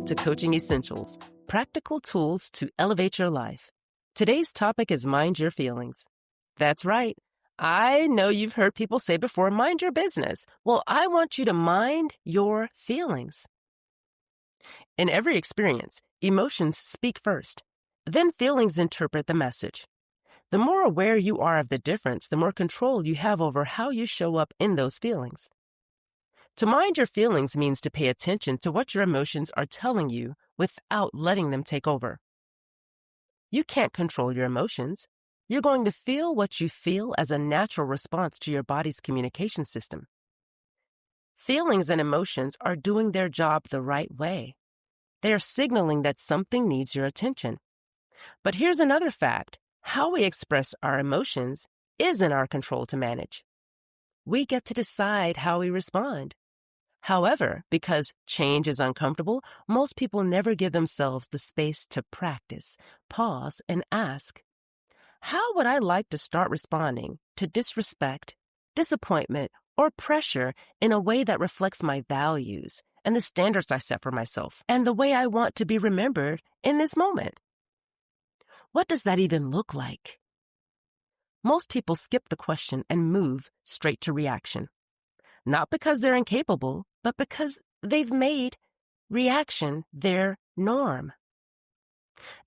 to Coaching Essentials, practical tools to elevate your life. Today's topic is mind your feelings. That's right. I know you've heard people say before, mind your business. Well, I want you to mind your feelings. In every experience, emotions speak first, then feelings interpret the message. The more aware you are of the difference, the more control you have over how you show up in those feelings. To mind your feelings means to pay attention to what your emotions are telling you without letting them take over. You can't control your emotions. You're going to feel what you feel as a natural response to your body's communication system. Feelings and emotions are doing their job the right way. They are signaling that something needs your attention. But here's another fact. How we express our emotions is in our control to manage. We get to decide how we respond. However, because change is uncomfortable, most people never give themselves the space to practice, pause, and ask, how would I like to start responding to disrespect, disappointment, or pressure in a way that reflects my values and the standards I set for myself and the way I want to be remembered in this moment? What does that even look like? Most people skip the question and move straight to reaction. Not because they're incapable, but because they've made reaction their norm.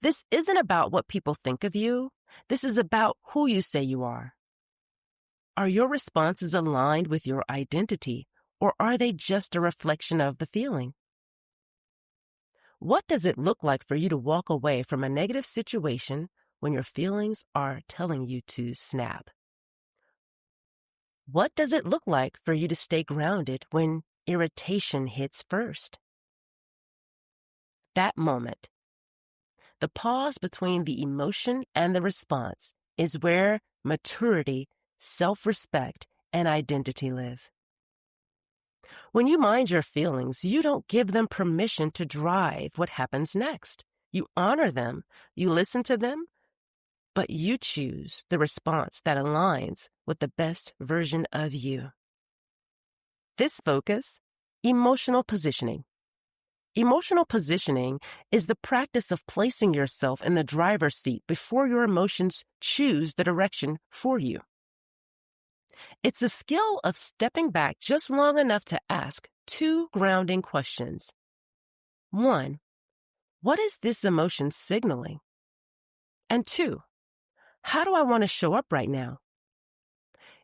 This isn't about what people think of you. This is about who you say you are. Are your responses aligned with your identity, or are they just a reflection of the feeling? What does it look like for you to walk away from a negative situation when your feelings are telling you to snap? What does it look like for you to stay grounded when irritation hits first? That moment, the pause between the emotion and the response, is where maturity, self-respect, and identity live. When you mind your feelings, you don't give them permission to drive what happens next. You honor them, you listen to them, but you choose the response that aligns with the best version of you. This focus, emotional positioning. Emotional positioning is the practice of placing yourself in the driver's seat before your emotions choose the direction for you. It's a skill of stepping back just long enough to ask two grounding questions. 1, what is this emotion signaling? And 2, how do I want to show up right now?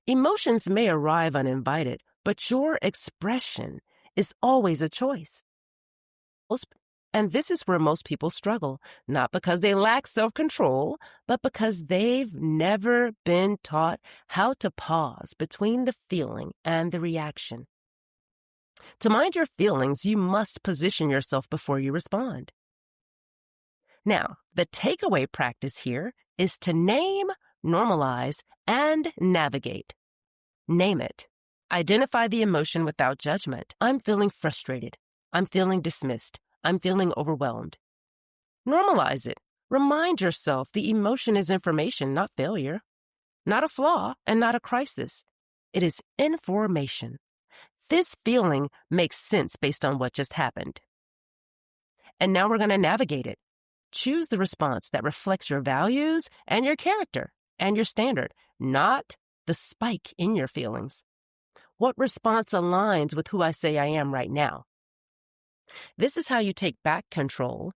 Emotions may arrive uninvited, but your expression is always a choice. And this is where most people struggle, not because they lack self-control, but because they've never been taught how to pause between the feeling and the reaction. To mind your feelings, you must position yourself before you respond. Now, the takeaway practice here is to name, normalize, and navigate. Name it. Identify the emotion without judgment. I'm feeling frustrated. I'm feeling dismissed. I'm feeling overwhelmed. Normalize it. Remind yourself the emotion is information, not failure, not a flaw, and not a crisis. It is information. This feeling makes sense based on what just happened. And now we're going to navigate it. Choose the response that reflects your values and your character and your standard, not the spike in your feelings. What response aligns with who I say I am right now? This is how you take back control.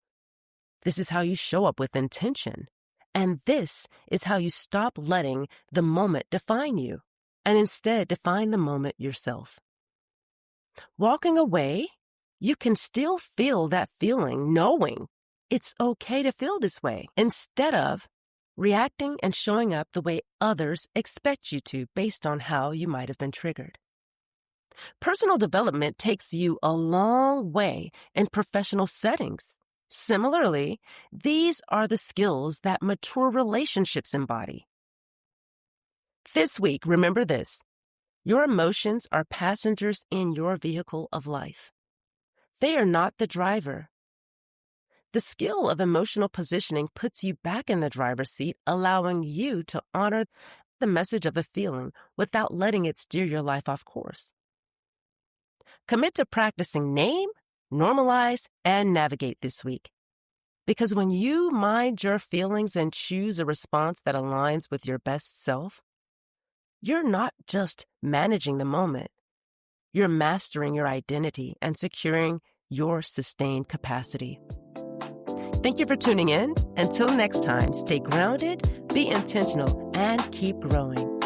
This is how you show up with intention. And this is how you stop letting the moment define you and instead define the moment yourself. Walking away, you can still feel that feeling, knowing it's okay to feel this way, instead of reacting and showing up the way others expect you to based on how you might have been triggered. Personal development takes you a long way in professional settings. Similarly, these are the skills that mature relationships embody. This week, remember this. Your emotions are passengers in your vehicle of life. They are not the driver. The skill of emotional positioning puts you back in the driver's seat, allowing you to honor the message of the feeling without letting it steer your life off course. Commit to practicing name, normalize, and navigate this week. Because when you mind your feelings and choose a response that aligns with your best self, you're not just managing the moment. You're mastering your identity and securing your sustained capacity. Thank you for tuning in. Until next time, stay grounded, be intentional, and keep growing.